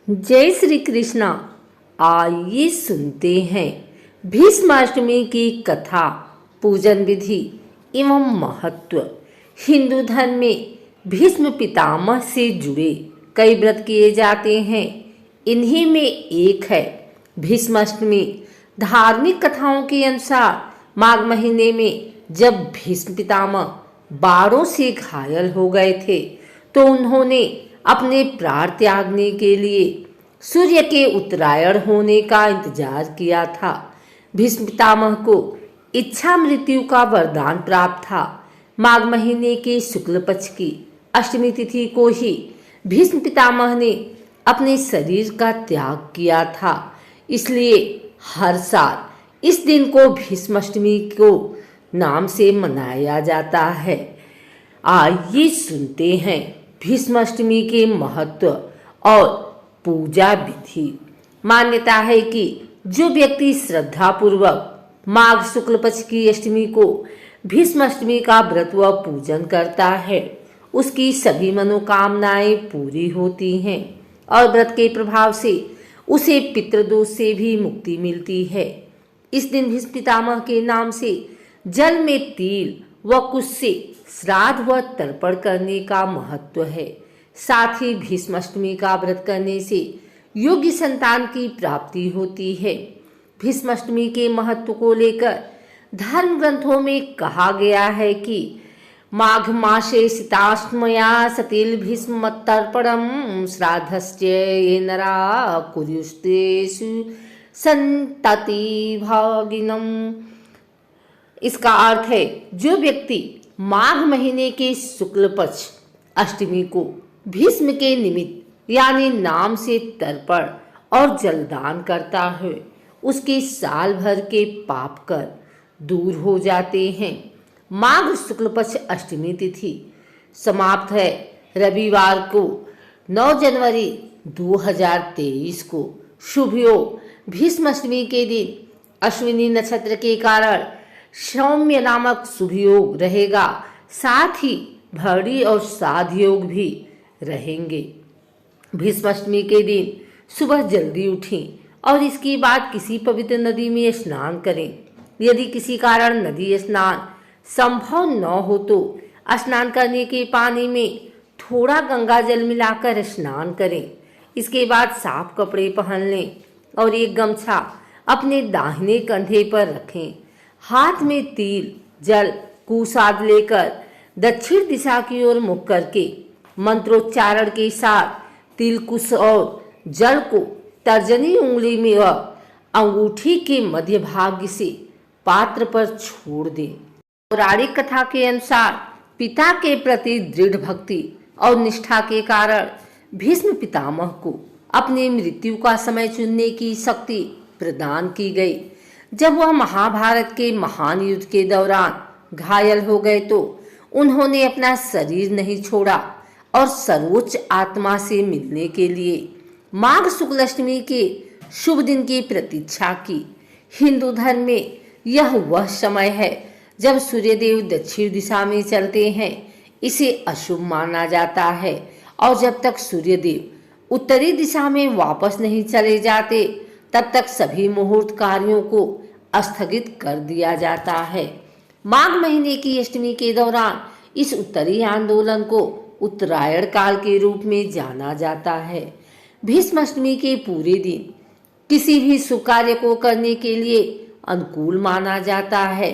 जय श्री कृष्णा। आइए सुनते हैं भीष्माष्टमी की कथा, पूजन विधि एवं महत्व। हिंदू धर्म में भीष्म पितामह से जुड़े कई व्रत किए जाते हैं। इन्हीं में एक है भीष्माष्टमी। धार्मिक कथाओं के अनुसार माघ महीने में जब भीष्म पितामह बाणों से घायल हो गए थे तो उन्होंने अपने प्राण त्यागने के लिए सूर्य के उत्तरायण होने का इंतजार किया था। भीष्म पितामह को इच्छा मृत्यु का वरदान प्राप्त था। माघ महीने के शुक्ल पक्ष की अष्टमी तिथि को ही भीष्म पितामह ने अपने शरीर का त्याग किया था। इसलिए हर साल इस दिन को भीष्माष्टमी को नाम से मनाया जाता है। आइए सुनते हैं भीष्माष्टमी के महत्व और पूजा विधि। मान्यता है कि जो व्यक्ति श्रद्धापूर्वक माघ शुक्ल पक्ष की अष्टमी को भीष्माष्टमी का व्रत व पूजन करता है उसकी सभी मनोकामनाएं पूरी होती हैं और व्रत के प्रभाव से उसे पितृदोष से भी मुक्ति मिलती है। इस दिन भीष्म पितामह के नाम से जल में तिल व कुश से श्राद्ध व तर्पण करने का महत्व है। साथ ही भीष्माष्टमी का व्रत करने से योग्य संतान की प्राप्ति होती है। भीष्माष्टमी के महत्व को लेकर धर्म ग्रंथों में कहा गया है कि माघ मासे शीताष्टमया सतिल भीष्म तर्पणम श्राद्धस्य ये नरा कुरुस्तेषु संतति भागिनम। इसका अर्थ है जो व्यक्ति माघ महीने के शुक्ल पक्ष अष्टमी को भीष्म के निमित्त यानी नाम से तर्पण और जलदान करता है उसके साल भर के पाप कर दूर हो जाते हैं। माघ शुक्ल पक्ष अष्टमी तिथि समाप्त है रविवार को 9 जनवरी 2023 को। शुभ योग भीष्माष्टमी के दिन अश्विनी नक्षत्र के कारण सौम्य नामक शुभ योग रहेगा। साथ ही भरणी और साध योग भी रहेंगे। भीष्माष्टमी के दिन सुबह जल्दी उठें और इसके बाद किसी पवित्र नदी में स्नान करें। यदि किसी कारण नदी स्नान संभव न हो तो स्नान करने के पानी में थोड़ा गंगा जल मिलाकर स्नान करें। इसके बाद साफ कपड़े पहन लें और एक गमछा अपने दाहिने कंधे पर रखें। हाथ में तिल जल कुश आदि लेकर दक्षिण दिशा की ओर मुख करके मंत्रोच्चारण के साथ तिल कुश और जल को तर्जनी उंगली में व अंगूठी के मध्य भाग से पात्र पर छोड़ दें। पौराणिक कथा के अनुसार पिता के प्रति दृढ़ भक्ति और निष्ठा के कारण भीष्म पितामह को अपनी मृत्यु का समय चुनने की शक्ति प्रदान की गई। जब वह महाभारत के महान युद्ध के दौरान घायल हो गए तो उन्होंने अपना शरीर नहीं छोड़ा और सर्वोच्च आत्मा से मिलने के लिए माघ शुक्ल अष्टमी के शुभ दिन की प्रतीक्षा की। हिंदू धर्म में यह वह समय है जब सूर्यदेव दक्षिण दिशा में चलते हैं। इसे अशुभ माना जाता है और जब तक सूर्यदेव उत्तरी दिशा में वापस नहीं चले जाते तब तक सभी मुहूर्त कार्यों को स्थगित कर दिया जाता है। माघ महीने की अष्टमी के दौरान इस उत्तरी आंदोलन को उत्तरायण काल के रूप में जाना जाता है। भीष्माष्टमी के पूरे दिन किसी भी शुभ कार्य को करने के लिए अनुकूल माना जाता है।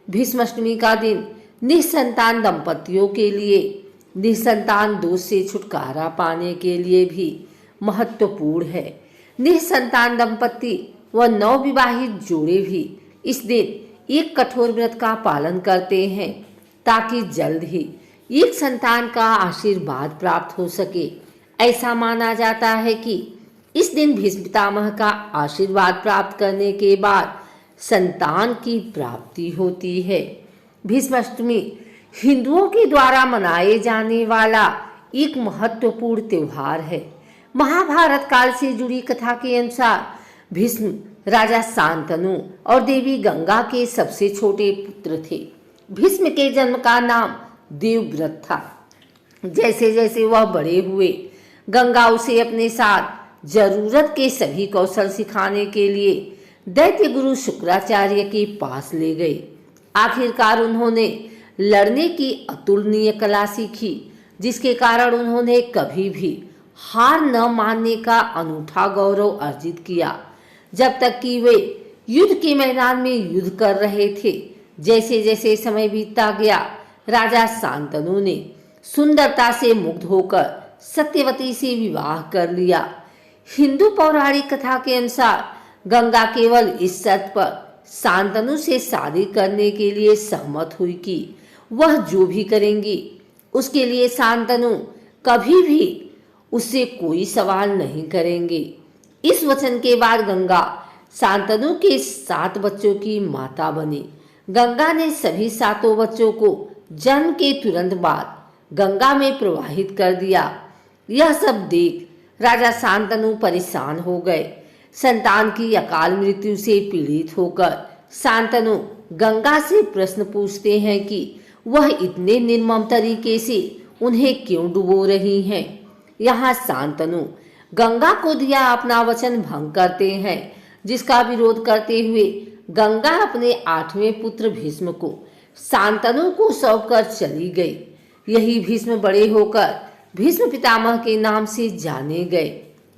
भीष्माष्टमी का दिन निसंतान दंपतियों के लिए निसंतान दोष से छुटकारा पाने के लिए भी महत्वपूर्ण है। निसंतान दंपति व नवविवाहित जोड़े भी इस दिन एक कठोर व्रत का पालन करते हैं ताकि जल्द ही एक संतान का आशीर्वाद प्राप्त हो सके। ऐसा माना जाता है कि इस दिन भीष्म पितामह का आशीर्वाद प्राप्त करने के बाद संतान की प्राप्ति होती है। भीष्माष्टमी हिंदुओं के द्वारा मनाए जाने वाला एक महत्वपूर्ण त्योहार है। महाभारत काल से जुड़ी कथा के अनुसार भीष्म राजा शांतनु और देवी गंगा के सबसे छोटे पुत्र थे। भीष्म के जन्म का नाम देवव्रत था। जैसे जैसे वह बड़े हुए गंगा उसे अपने साथ जरूरत के सभी कौशल सिखाने के लिए दैत्य गुरु शुक्राचार्य के पास ले गए। आखिरकार उन्होंने लड़ने की अतुलनीय कला सीखी, जिसके कारण उन्होंने कभी भी हार न मानने का अनूठा गौरव अर्जित किया। जब तक कि वे युद्ध के मैदान में युद्ध कर रहे थे, जैसे जैसे समय बीतता गया, राजा शांतनु ने सुंदरता से मुग्ध होकर सत्यवती से विवाह कर लिया। हिंदू पौराणिक कथा के अनुसार गंगा केवल इस शर्त पर शांतनु से शादी करने के लिए सहमत हुई कि वह जो भी करेंगी उसके लिए शांतनु कभी भी उससे कोई सवाल नहीं करेंगे। इस वचन के बाद गंगा शांतनु के 7 बच्चों की माता बनी। गंगा ने सभी 7 बच्चों को जन्म के तुरंत बाद गंगा में प्रवाहित कर दिया। यह सब देख राजा शांतनु परेशान हो गए। संतान की अकाल मृत्यु से पीड़ित होकर शांतनु गंगा से प्रश्न पूछते हैं कि वह इतने निर्मम तरीके से उन्हें क्यों डुबो रही हैं। यहाँ शांतनु गंगा को दिया अपना वचन भंग करते हैं, जिसका विरोध करते हुए गंगा अपने 8वें पुत्र भीष्म को शांतनु को सौंपकर चली गई। यही भीष्म बड़े होकर भीष्म पितामह के नाम से जाने गए।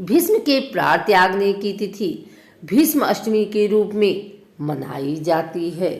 भीष्म के प्राण त्यागने की तिथि भीष्म अष्टमी के रूप में मनाई जाती है।